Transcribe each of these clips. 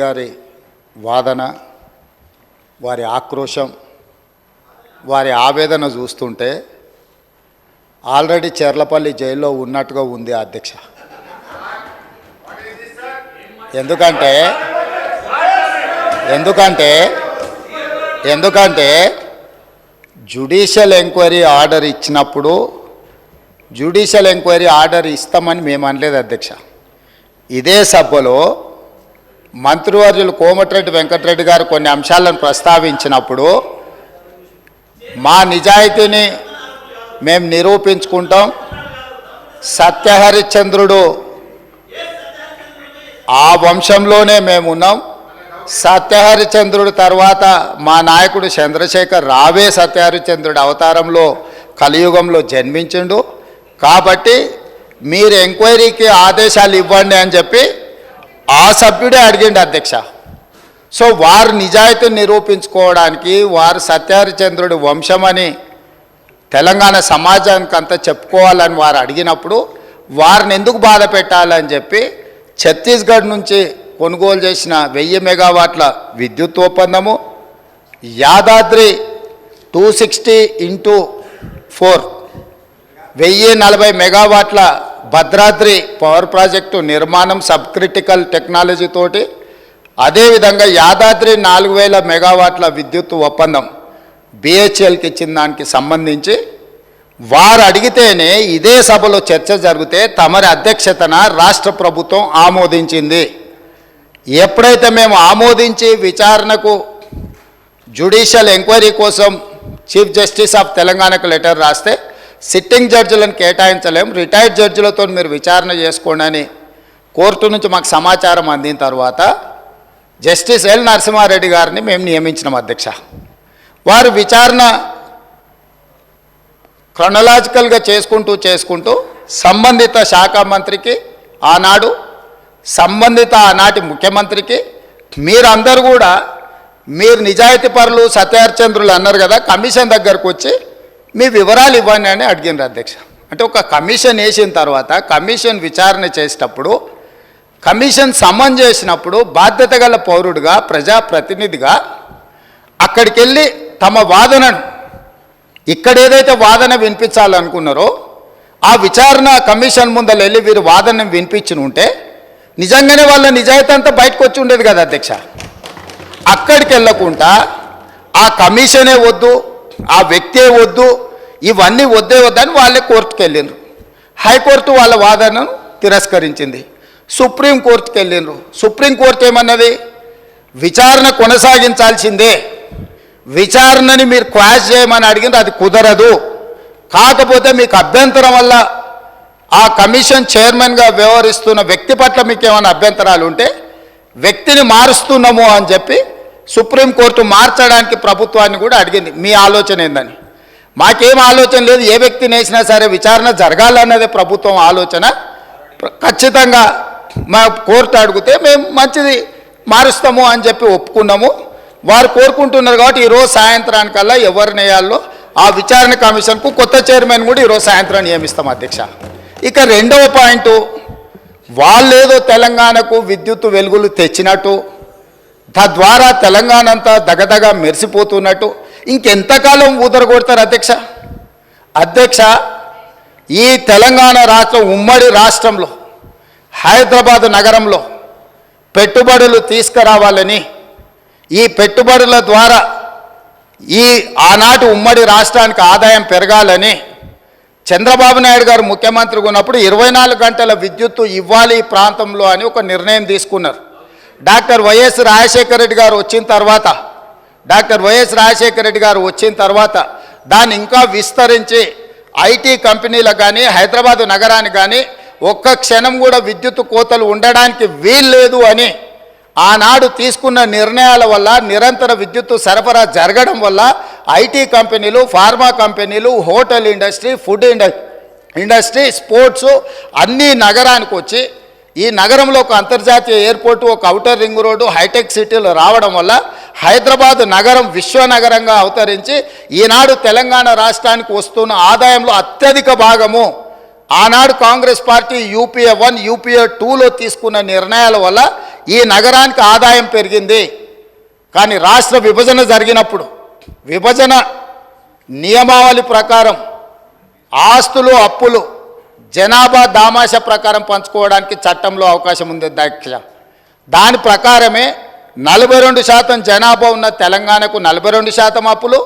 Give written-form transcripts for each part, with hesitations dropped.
గారి వాదన, వారి ఆక్రోశం, వారి ఆవేదన చూస్తుంటే ఆల్రెడీ చెర్లపల్లి జైల్లో ఉన్నట్టుగా ఉంది అధ్యక్ష. ఎందుకంటే జ్యుడిషియల్ ఎంక్వైరీ ఆర్డర్ ఇచ్చినప్పుడు జ్యుడిషియల్ ఎంక్వైరీ ఆర్డర్ ఇస్తామని మేము అనలేదు అధ్యక్ష. ఇదే సభలో మంత్రివర్యులు కోమటిరెడ్డి వెంకటరెడ్డి గారు కొన్ని అంశాలను ప్రస్తావించినప్పుడు మా నిజాయితీని మేము నిరూపించుకుంటాం, సత్యహరిశ్చంద్రుడు ఆ వంశంలోనే మేము ఉన్నాం, సత్యహరిశ్చంద్రుడు తర్వాత మా నాయకుడు చంద్రశేఖర్ రావే సత్యహరిశ్చంద్రుడు అవతారంలో కలియుగంలో జన్మించిండు, కాబట్టి మీరు ఎంక్వైరీకి ఆదేశాలు ఇవ్వండి అని చెప్పి ఆ సభ్యుడే అడిగిండు అధ్యక్ష. సో వారు నిజాయితీని నిరూపించుకోవడానికి, వారు సత్యహరిశ్చంద్రుడి వంశమని తెలంగాణ సమాజానికి అంతా చెప్పుకోవాలని వారు అడిగినప్పుడు వారిని ఎందుకు బాధ పెట్టాలని చెప్పి ఛత్తీస్గఢ్ నుంచి కొనుగోలు చేసిన 1000 మెగావాట్ల విద్యుత్ ఒప్పందము, యాదాద్రి 260x4 1040 మెగావాట్ల భద్రాద్రి పవర్ ప్రాజెక్టు నిర్మాణం సబ్ క్రిటికల్ టెక్నాలజీ తోటి, అదేవిధంగా యాదాద్రి 4000 మెగావాట్ల విద్యుత్ ఒప్పందం బిహెచ్ఎల్కి ఇచ్చిన దానికి సంబంధించి వారు అడిగితేనే ఇదే సభలో చర్చ జరిగితే తమరి అధ్యక్షతన రాష్ట్ర ప్రభుత్వం ఆమోదించింది. ఎప్పుడైతే మేము ఆమోదించి విచారణకు జ్యుడిషియల్ ఎంక్వైరీ కోసం చీఫ్ జస్టిస్ ఆఫ్ తెలంగాణకు లెటర్ రాస్తే సిట్టింగ్ జడ్జిలను కేటాయించలేం, రిటైర్డ్ జడ్జిలతో మీరు విచారణ చేసుకోండి అని కోర్టు నుంచి మాకు సమాచారం అందిన తర్వాత జస్టిస్ ఎల్ నరసింహారెడ్డి గారిని మేము నియమించినాం అధ్యక్ష. వారు విచారణ క్రొనలాజికల్గా చేసుకుంటూ సంబంధిత శాఖ మంత్రికి ఆనాడు, సంబంధిత ఆనాటి ముఖ్యమంత్రికి, మీరందరూ కూడా మీరు నిజాయితీ పరులు సత్యహరిశ్చంద్రులు అన్నారు కదా, కమిషన్ దగ్గరకు వచ్చి మీ వివరాలు ఇవ్వండి అని అడిగినారు అధ్యక్ష. అంటే ఒక కమిషన్ వేసిన తర్వాత కమిషన్ విచారణ చేసేటప్పుడు, కమిషన్ సమన్ చేసినప్పుడు బాధ్యత గల పౌరుడిగా, ప్రజాప్రతినిధిగా అక్కడికి వెళ్ళి తమ వాదనను, ఇక్కడ ఏదైతే వాదన వినిపించాలనుకున్నారో ఆ విచారణ కమిషన్ ముందర వెళ్ళి వీరు వాదన వినిపించి ఉంటే నిజంగానే వాళ్ళ నిజాయితీ అంతా బయటకు వచ్చి ఉండేది కదా అధ్యక్ష. అక్కడికి వెళ్ళకుండా ఆ కమిషనే వద్దు, ఆ వ్యక్తే వద్దు, ఇవన్నీ వద్దని వాళ్ళే కోర్టుకు వెళ్ళిండ్రు. హైకోర్టు వాళ్ళ వాదనను తిరస్కరించింది. సుప్రీంకోర్టుకు వెళ్ళిండ్రు. సుప్రీంకోర్టు ఏమన్నది, విచారణ కొనసాగించాల్సిందే, విచారణని మీరు క్వాష్ చేయమని అడిగింది, అది కుదరదు, కాకపోతే మీకు అభ్యంతరం వల్ల ఆ కమిషన్ చైర్మన్గా వ్యవహరిస్తున్న వ్యక్తి పట్ల మీకు ఏమైనా అభ్యంతరాలు ఉంటే వ్యక్తిని మారుస్తున్నాము అని చెప్పి సుప్రీంకోర్టు మార్చడానికి ప్రభుత్వాన్ని కూడా అడిగింది. మీ ఆలోచన ఏందని? మాకేం ఆలోచన లేదు, ఏ వ్యక్తిని వేసినా సరే విచారణ జరగాలన్నదే ప్రభుత్వం ఆలోచన. ఖచ్చితంగా మా కోర్టు అడిగితే మేము మంచిది మారుస్తాము అని చెప్పి ఒప్పుకున్నాము. వారు కోరుకుంటున్నారు కాబట్టి ఈరోజు సాయంత్రానికల్లా ఎవరిని వేయాలో ఆ విచారణ కమిషన్కు కొత్త చైర్మన్ కూడా ఈరోజు సాయంత్రం నియమిస్తాం అధ్యక్ష. ఇక రెండవ పాయింట్, వాళ్ళేదో తెలంగాణకు విద్యుత్ వెలుగులు తెచ్చినట్టు, తద్వారా తెలంగాణ అంతా దగదగా మెరిసిపోతున్నట్టు ఇంకెంతకాలం ఊదరగొడతారు అధ్యక్ష. ఈ తెలంగాణ రాష్ట్రం, ఉమ్మడి రాష్ట్రంలో హైదరాబాద్ నగరంలో పెట్టుబడులు తీసుకురావాలని, ఈ పెట్టుబడుల ద్వారా ఈ ఆనాటి ఉమ్మడి రాష్ట్రానికి ఆదాయం పెరగాలని చంద్రబాబు నాయుడు గారు ముఖ్యమంత్రిగా ఉన్నప్పుడు 24 గంటల విద్యుత్తు ఇవ్వాలి ఈ ప్రాంతంలో అని ఒక నిర్ణయం తీసుకున్నారు. డాక్టర్ వైఎస్ రాజశేఖర రెడ్డి గారు వచ్చిన తర్వాత దాన్ని ఇంకా విస్తరించి ఐటీ కంపెనీలకు కానీ హైదరాబాదు నగరానికి కానీ ఒక్క క్షణం కూడా విద్యుత్ కోతలు ఉండడానికి వీల్లేదు అని ఆనాడు తీసుకున్న నిర్ణయాల వల్ల నిరంతర విద్యుత్తు సరఫరా జరగడం వల్ల ఐటీ కంపెనీలు, ఫార్మా కంపెనీలు, hotel industry, food industry, sports అన్నీ నగరానికి వచ్చి ఈ నగరంలో ఒక అంతర్జాతీయ ఎయిర్పోర్టు, ఒక ఔటర్ రింగ్ రోడ్డు, హైటెక్ సిటీలు రావడం వల్ల హైదరాబాద్ నగరం విశ్వనగరంగా అవతరించి ఈనాడు తెలంగాణ రాష్ట్రానికి వస్తున్న ఆదాయంలో అత్యధిక భాగము ఆనాడు కాంగ్రెస్ పార్టీ యూపీఏ 1 యూపీఏ 2లో తీసుకున్న నిర్ణయాల వల్ల ఈ నగరానికి ఆదాయం పెరిగింది. కానీ రాష్ట్ర విభజన జరిగినప్పుడు విభజన నియమావళి ప్రకారం ఆస్తులు అప్పులు జనాభా దామాష ప్రకారం పంచుకోవడానికి చట్టంలో అవకాశం ఉంది అధ్యక్ష. దాని ప్రకారమే 42% జనాభా ఉన్న తెలంగాణకు 42% అప్పులు,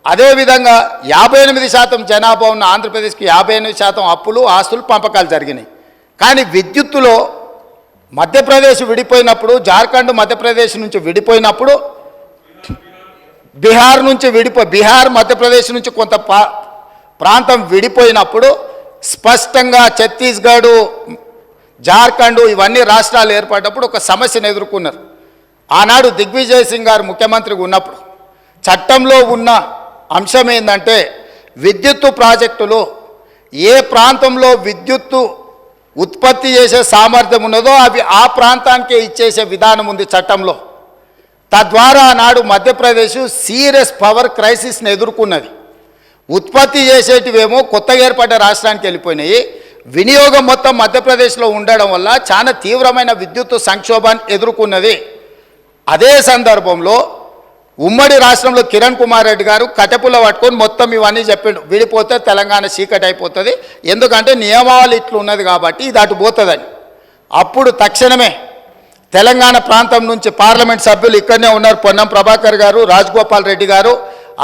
అదేవిధంగా 58% జనాభా ఉన్న ఆంధ్రప్రదేశ్కి 58% అప్పులు ఆస్తులు పంపకాలు జరిగినాయి. కానీ విద్యుత్తులో మధ్యప్రదేశ్ విడిపోయినప్పుడు, జార్ఖండ్ మధ్యప్రదేశ్ నుంచి విడిపోయినప్పుడు, బీహార్ మధ్యప్రదేశ్ నుంచి కొంత ప్రాంతం విడిపోయినప్పుడు స్పష్టంగా ఛత్తీస్గఢ్, జార్ఖండ్ ఇవన్నీ రాష్ట్రాలు ఏర్పడినప్పుడు ఒక సమస్యను ఎదుర్కొన్నారు. ఆనాడు దిగ్విజయ్ సింగ్ గారు ముఖ్యమంత్రిగా ఉన్నప్పుడు చట్టంలో ఉన్న అంశం ఏంటంటే విద్యుత్తు ప్రాజెక్టులు ఏ ప్రాంతంలో విద్యుత్తు ఉత్పత్తి చేసే సామర్థ్యం ఉన్నదో అవి ఆ ప్రాంతానికే ఇచ్చేసే విధానం ఉంది చట్టంలో. తద్వారా ఆనాడు మధ్యప్రదేశ్ సీరియస్ పవర్ క్రైసిస్ని ఎదుర్కొన్నది. ఉత్పత్తి చేసేటివేమో కొత్తగా ఏర్పడ్డ రాష్ట్రానికి వెళ్ళిపోయినాయి. వినియోగం మొత్తం మధ్యప్రదేశ్లో ఉండడం వల్ల చాలా తీవ్రమైన విద్యుత్తు సంక్షోభాన్ని ఎదుర్కొన్నది. అదే సందర్భంలో ఉమ్మడి రాష్ట్రంలో కిరణ్ కుమార్ రెడ్డి గారు కట్టెపుల్ల పట్టుకొని మొత్తం ఇవన్నీ చెప్పిండు, విడిపోతే తెలంగాణ చీకటి అయిపోతుంది, ఎందుకంటే నియమావళి ఇట్లు ఉన్నది కాబట్టి ఇది అటు పోతుందని. అప్పుడు తక్షణమే తెలంగాణ ప్రాంతం నుంచి పార్లమెంట్ సభ్యులు ఇక్కడనే ఉన్నారు, పొన్నం ప్రభాకర్ గారు, రాజగోపాల్ రెడ్డి గారు,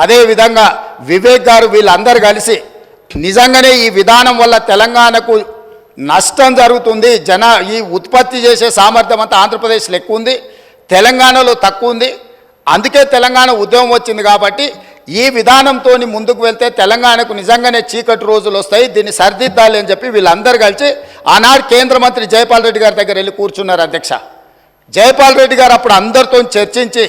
అదేవిధంగా వివేక్ గారు, వీళ్ళందరూ కలిసి నిజంగానే ఈ విధానం వల్ల తెలంగాణకు నష్టం జరుగుతుంది, ఈ ఉత్పత్తి చేసే సామర్థ్యం అంతా ఆంధ్రప్రదేశ్లో ఎక్కువ ఉంది, తెలంగాణలో తక్కువ ఉంది, అందుకే తెలంగాణ ఉద్యమం వచ్చింది కాబట్టి ఈ విధానంతో ముందుకు వెళ్తే తెలంగాణకు నిజంగానే చీకటి రోజులు వస్తాయి, దీన్ని సరిదిద్దాలి అని చెప్పి వీళ్ళందరూ కలిసి ఆనాడు కేంద్ర మంత్రి జైపాల్ రెడ్డి గారి దగ్గర వెళ్ళి కూర్చున్నారు అధ్యక్ష. జైపాల్ రెడ్డి గారు అప్పుడు అందరితో చర్చించి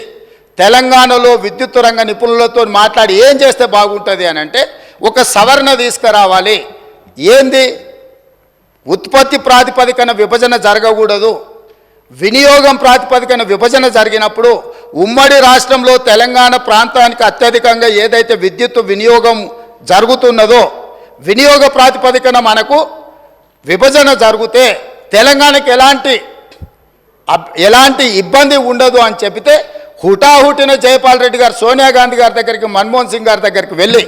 తెలంగాణలో విద్యుత్ రంగ నిపుణులతో మాట్లాడి ఏం చేస్తే బాగుంటుంది అని అంటే ఒక సవరణ తీసుకురావాలి. ఏంది? ఉత్పత్తి ప్రాతిపదికన విభజన జరగకూడదు, వినియోగం ప్రాతిపదికన విభజన జరిగినప్పుడు ఉమ్మడి రాష్ట్రంలో తెలంగాణ ప్రాంతానికి అత్యధికంగా ఏదైతే విద్యుత్ వినియోగం జరుగుతున్నదో వినియోగ ప్రాతిపదికన మనకు విభజన జరిగితే తెలంగాణకి ఎలాంటి ఇబ్బంది ఉండదు అని చెబితే హుటాహుటిన జైపాల్ రెడ్డి గారు సోనియా గాంధీ గారి దగ్గరికి, మన్మోహన్ సింగ్ గారి దగ్గరికి వెళ్ళి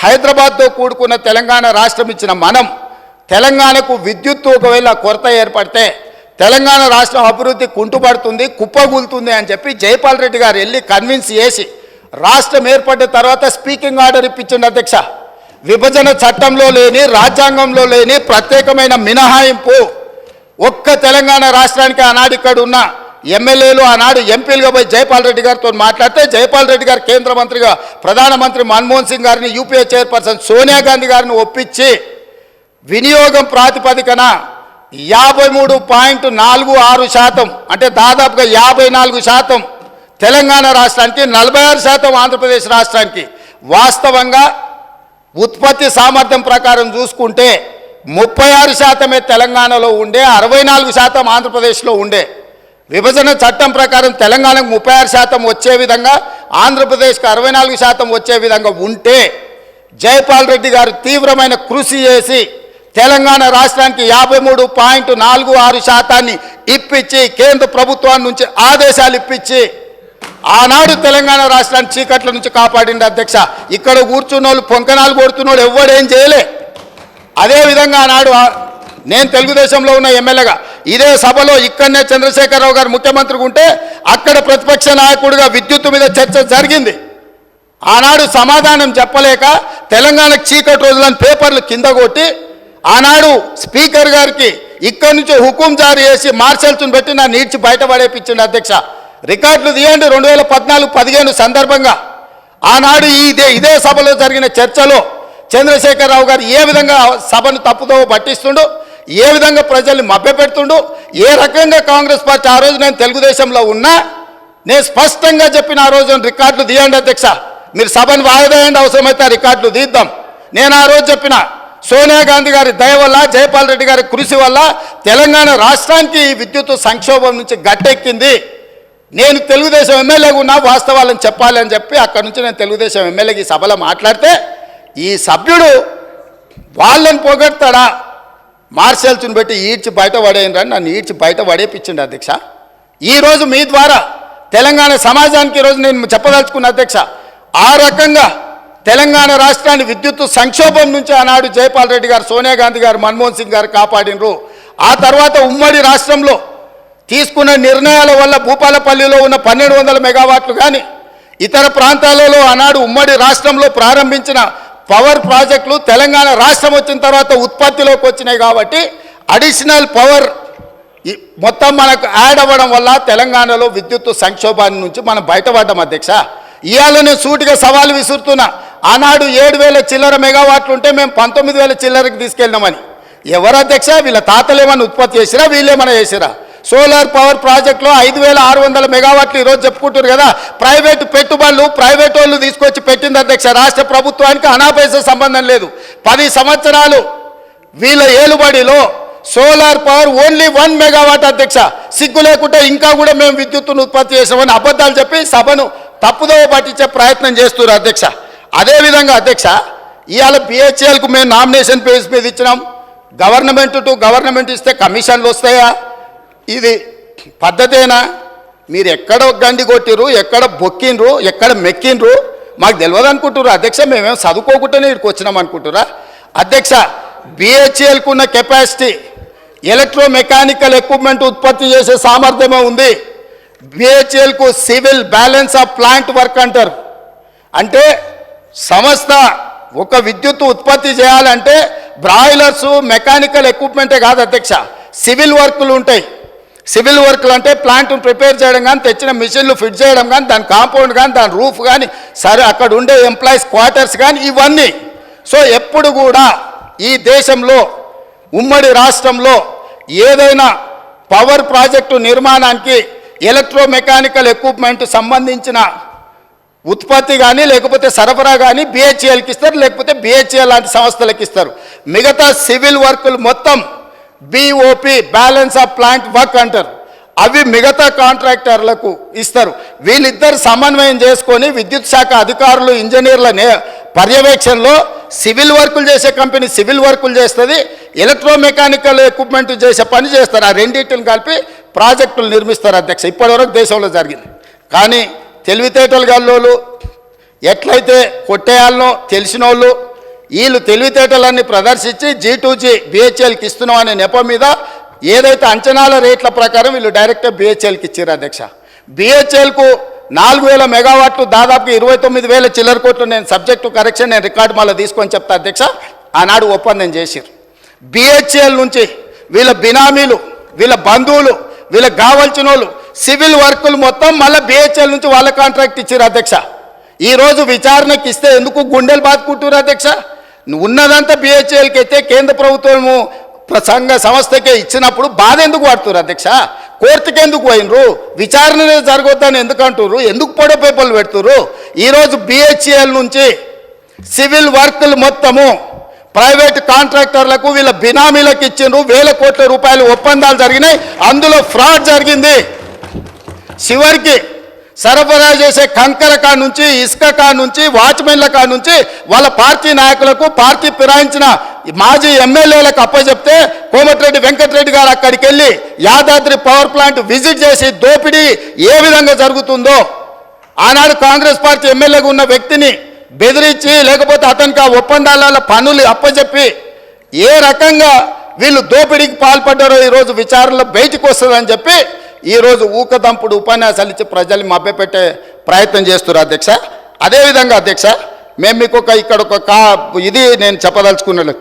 హైదరాబాద్తో కూడుకున్న తెలంగాణ రాష్ట్రం ఇచ్చిన మనం తెలంగాణకు విద్యుత్తు ఒకవేళ కొరత ఏర్పడితే తెలంగాణ రాష్ట్రం అభివృద్ధి కుంటుపడుతుంది, కుప్పగూలుతుంది అని చెప్పి జైపాల్ రెడ్డి గారు వెళ్ళి కన్విన్స్ చేసి రాష్ట్రం ఏర్పడిన తర్వాత స్పీకింగ్ ఆర్డర్ ఇప్పించండి అధ్యక్ష. విభజన చట్టంలో లేని, రాజ్యాంగంలో లేని ప్రత్యేకమైన మినహాయింపు ఒక్క తెలంగాణ రాష్ట్రానికి ఆనాడు ఇక్కడ ఉన్న ఎమ్మెల్యేలు ఆనాడు ఎంపీలుగా పోయి జైపాల్ రెడ్డి గారితో మాట్లాడితే జైపాల్ రెడ్డి గారు కేంద్ర మంత్రిగా ప్రధానమంత్రి మన్మోహన్ సింగ్ గారిని, యూపీఏ చైర్పర్సన్ సోనియా గాంధీ గారిని ఒప్పించి వినియోగం ప్రాతిపదికన 53.46% అంటే దాదాపుగా 54% తెలంగాణ రాష్ట్రానికి, 46% ఆంధ్రప్రదేశ్ రాష్ట్రానికి. వాస్తవంగా ఉత్పత్తి సామర్థ్యం ప్రకారం చూసుకుంటే 36% తెలంగాణలో ఉండే, 64% ఆంధ్రప్రదేశ్లో ఉండే. విభజన చట్టం ప్రకారం తెలంగాణకు 36% వచ్చే విధంగా, ఆంధ్రప్రదేశ్కి 64% వచ్చే విధంగా ఉంటే జైపాల్ రెడ్డి గారు తీవ్రమైన కృషి చేసి తెలంగాణ రాష్ట్రానికి 53.46% ఇప్పించి కేంద్ర ప్రభుత్వాన్ని నుంచి ఆదేశాలు ఇప్పించి ఆనాడు తెలంగాణ రాష్ట్రాన్ని చీకట్ల నుంచి కాపాడింది అధ్యక్ష. ఇక్కడ కూర్చున్న వాళ్ళు పొంకనాలు కొడుతున్నోడు ఎవడేం చేయలే. అదేవిధంగా ఆనాడు నేను తెలుగుదేశంలో ఉన్న ఎమ్మెల్యేగా ఇదే సభలో ఇక్కడనే చంద్రశేఖరరావు గారు ముఖ్యమంత్రిగా ఉంటే అక్కడ ప్రతిపక్ష నాయకుడిగా విద్యుత్తు మీద చర్చ జరిగింది. ఆనాడు సమాధానం చెప్పలేక తెలంగాణకు చీకటి రోజులని పేపర్లు కింద కొట్టి ఆనాడు స్పీకర్ గారికి ఇక్కడి నుంచి హుకుం జారీ చేసి మార్షల్స్ను పెట్టి నా నీడ్చి బయటపడేపించింది అధ్యక్ష. రికార్డులు తీయండి. 2014-15 సందర్భంగా ఆనాడు ఇదే సభలో జరిగిన చర్చలో చంద్రశేఖరరావు గారు ఏ విధంగా సభను తప్పుదో పట్టిస్తుండు, ఏ విధంగా ప్రజల్ని మభ్యపెడుతుండు, ఏ రకంగా కాంగ్రెస్ పార్టీ ఆ రోజు నేను తెలుగుదేశంలో ఉన్నా నేను స్పష్టంగా చెప్పిన ఆ రోజు రికార్డులు తీయండి అధ్యక్ష, మీరు సభను వాయిదాయండి, అవసరమైతే రికార్డులు తీద్దాం. నేను ఆ రోజు చెప్పిన సోనియా గాంధీ గారి దయ వల్ల, జైపాల్ రెడ్డి గారి కృషి వల్ల తెలంగాణ రాష్ట్రానికి ఈ విద్యుత్ సంక్షోభం నుంచి గట్టెక్కింది. నేను తెలుగుదేశం ఎమ్మెల్యేగా ఉన్నా వాస్తవాలను చెప్పాలి అని చెప్పి అక్కడి నుంచి నేను తెలుగుదేశం ఎమ్మెల్యేకి ఈ సభలో మాట్లాడితే ఈ సభ్యుడు వాళ్ళని పొగడతాడా, మార్షల్స్ని పెట్టి ఈడ్చి బయట పడేయండి, నన్ను ఈడ్చి బయట పడేపించండి అధ్యక్ష. ఈరోజు మీ ద్వారా తెలంగాణ సమాజానికి ఈరోజు నేను చెప్పదలుచుకున్న అధ్యక్ష, ఆ రకంగా తెలంగాణ రాష్ట్రాన్ని విద్యుత్ సంక్షోభం నుంచి ఆనాడు జైపాల్ రెడ్డి గారు, సోనియా గాంధీ గారు, మన్మోహన్ సింగ్ గారు కాపాడినరు. ఆ తర్వాత ఉమ్మడి రాష్ట్రంలో తీసుకున్న నిర్ణయాల వల్ల భూపాలపల్లిలో ఉన్న 1200 మెగావాట్లు కానీ ఇతర ప్రాంతాలలో ఆనాడు ఉమ్మడి రాష్ట్రంలో ప్రారంభించిన పవర్ ప్రాజెక్టులు తెలంగాణ రాష్ట్రం వచ్చిన తర్వాత ఉత్పత్తిలోకి వచ్చినాయి. కాబట్టి అడిషనల్ పవర్ మొత్తం మనకు యాడ్ అవ్వడం వల్ల తెలంగాణలో విద్యుత్ సంక్షోభాన్ని నుంచి మనం బయటపడ్డాం అధ్యక్ష. ఇవాళ నేను సూటిగా సవాలు విసురుతున్నా. ఆనాడు 7000 చిల్లర మెగావాట్లు ఉంటే మేము 19,000 చిల్లరకి తీసుకెళ్ళినామని. ఎవరు అధ్యక్ష? వీళ్ళ తాతలు ఏమైనా ఉత్పత్తి చేసిరా, వీళ్ళేమైనా చేసిరా? సోలార్ పవర్ ప్రాజెక్టులో 5,600 మెగావాట్లు ఈరోజు చెప్పుకుంటారు కదా. ప్రైవేటు పెట్టుబడులు ప్రైవేట్ వాళ్ళు తీసుకొచ్చి పెట్టింది అధ్యక్ష. రాష్ట్ర ప్రభుత్వానికి అనాపైస సంబంధం లేదు. 10 సంవత్సరాలు వీళ్ళ ఏలుబడిలో సోలార్ పవర్ ఓన్లీ 1 మెగావాట్ అధ్యక్ష. సిగ్గు లేకుంటే ఇంకా కూడా మేము విద్యుత్తును ఉత్పత్తి చేసామని అబద్ధాలు చెప్పి సభను తప్పుదోవ పట్టించే ప్రయత్నం చేస్తున్నారు అధ్యక్ష. అదేవిధంగా అధ్యక్ష, ఇవాళ బిహెచ్ఎల్కు మేము నామినేషన్ పేజ్ మీద ఇచ్చినాం. గవర్నమెంట్ టు గవర్నమెంట్ ఇస్తే కమిషన్లు వస్తాయా? ఇది పద్ధతేనా? మీరు ఎక్కడ గండి కొట్టిరు, ఎక్కడ బొక్కిండ్రు, ఎక్కడ మెక్కిండ్రు మాకు తెలియదు అనుకుంటున్నారు అధ్యక్ష. మేమేం చదువుకోకుండానే ఇక్కడికి వచ్చినాం అనుకుంటురా అధ్యక్ష? బిహెచ్ఎల్కు ఉన్న కెపాసిటీ, ఎలక్ట్రోమెకానికల్ ఎక్విప్మెంట్ ఉత్పత్తి చేసే సామర్థ్యమే ఉంది. బిహెచ్ఎల్కు civil balance of plant work అంటారు. అంటే సంస్థ ఒక విద్యుత్ ఉత్పత్తి చేయాలంటే బ్రాయిలర్స్ మెకానికల్ ఎక్విప్మెంటే కాదు అధ్యక్ష, సివిల్ వర్కులు ఉంటాయి. సివిల్ వర్క్లు అంటే ప్లాంట్ను ప్రిపేర్ చేయడం కానీ, తెచ్చిన మిషన్లు ఫిట్ చేయడం కానీ, దాని కాంపౌండ్ కానీ, దాని రూఫ్ కానీ, సరే అక్కడ ఉండే ఎంప్లాయీస్ క్వార్టర్స్ కానీ, ఇవన్నీ. సో ఎప్పుడు కూడా ఈ దేశంలో ఉమ్మడి రాష్ట్రంలో ఏదైనా పవర్ ప్రాజెక్టు నిర్మాణానికి ఎలక్ట్రోమెకానికల్ ఎక్విప్మెంట్ సంబంధించిన ఉత్పత్తి కానీ లేకపోతే సరఫరా కానీ బిహెచ్ఎల్కి ఇస్తారు, లేకపోతే బిహెచ్ఎల్ లాంటి సంస్థలకు ఇస్తారు. మిగతా సివిల్ వర్కులు మొత్తం BOP balance of plant work అంటారు. అవి మిగతా కాంట్రాక్టర్లకు ఇస్తారు. వీళ్ళిద్దరు సమన్వయం చేసుకొని విద్యుత్ శాఖ అధికారులు, ఇంజనీర్ల పర్యవేక్షణలో సివిల్ వర్కులు చేసే కంపెనీ సివిల్ వర్కులు చేస్తుంది, ఎలక్ట్రోమెకానికల్ ఎక్విప్మెంట్ చేసే పని చేస్తారు. ఆ రెండింటిని కలిపి ప్రాజెక్టులు నిర్మిస్తారు అధ్యక్ష. ఇప్పటివరకు దేశంలో జరిగింది. కానీ తెలివితేటలు గల్లోళ్ళు, ఎట్లయితే కొట్టేయాలనో తెలిసిన వాళ్ళు, వీళ్ళు తెలివితేటలన్నీ ప్రదర్శించి G2G బిహెచ్ఎల్కి ఇస్తున్నాం అనే నెపం మీద ఏదైతే అంచనాల రేట్ల ప్రకారం వీళ్ళు డైరెక్ట్గా బిహెచ్ఎల్కి ఇచ్చారు అధ్యక్ష. బిహెచ్ఎల్కు 4,000 మెగావాట్లు దాదాపు 29,000 చిల్లర కోట్లు. నేను సబ్జెక్టు కరెక్షన్, నేను రికార్డు మళ్ళీ తీసుకొని చెప్తా అధ్యక్ష. ఆనాడు ఒప్పందం చేశారు. బిహెచ్ఎల్ నుంచి వీళ్ళ బినామీలు, వీళ్ళ బంధువులు, వీళ్ళకి కావాల్సిన వాళ్ళు సివిల్ వర్కులు మొత్తం మళ్ళీ బిహెచ్ఎల్ నుంచి వాళ్ళ కాంట్రాక్ట్ ఇచ్చారు అధ్యక్ష. ఈరోజు విచారణకి ఇస్తే ఎందుకు గుండెలు బాదుకుంటారు అధ్యక్ష? ఉన్నదంతా బిహెచ్ఎల్కి అయితే కేంద్ర ప్రభుత్వము సంఘ సంస్థకే ఇచ్చినప్పుడు బాధ ఎందుకు పడుతున్నారు అధ్యక్ష? కోర్టుకి ఎందుకు పోయినరు? విచారణ జరగొద్దని ఎందుకు అంటున్నారు? ఎందుకు పొడ పేపర్లు పెడుతున్నారు? ఈరోజు బిహెచ్ఎల్ నుంచి సివిల్ వర్కులు మొత్తము ప్రైవేట్ కాంట్రాక్టర్లకు వీళ్ళ బినామీలకు ఇచ్చిండ్రు. 1,000 కోట్ల రూపాయలు ఒప్పందాలు జరిగినాయి. అందులో ఫ్రాడ్ జరిగింది. చివరికి సరఫరా చేసే కంకర కా నుంచి, ఇసుక కా నుంచి, వాచ్మెన్ల కా నుంచి వాళ్ళ పార్టీ నాయకులకు, పార్టీ ఫిరాయించిన మాజీ ఎమ్మెల్యేలకు అప్పచెప్తే కోమటిరెడ్డి వెంకటరెడ్డి గారు అక్కడికి వెళ్ళి యాదాద్రి పవర్ ప్లాంట్ విజిట్ చేసి దోపిడీ ఏ విధంగా జరుగుతుందో ఆనాడు కాంగ్రెస్ పార్టీ ఎమ్మెల్యేగా ఉన్న వ్యక్తిని బెదిరించి, లేకపోతే అతనికి ఆ ఒప్పందాల పనులు అప్పచెప్పి ఏ రకంగా వీళ్ళు దోపిడీకి పాల్పడ్డారో ఈరోజు విచారణలో బయటికి వస్తుందని చెప్పి ఈరోజు ఊకదంపుడు ఉపన్యాసాలు ఇచ్చి ప్రజల్ని మభ్యపెట్టే ప్రయత్నం చేస్తున్నారు అధ్యక్ష. అదేవిధంగా అధ్యక్ష, మేము మీకు ఇక్కడ ఒక ఇది నేను చెప్పదలుచుకున్నాను.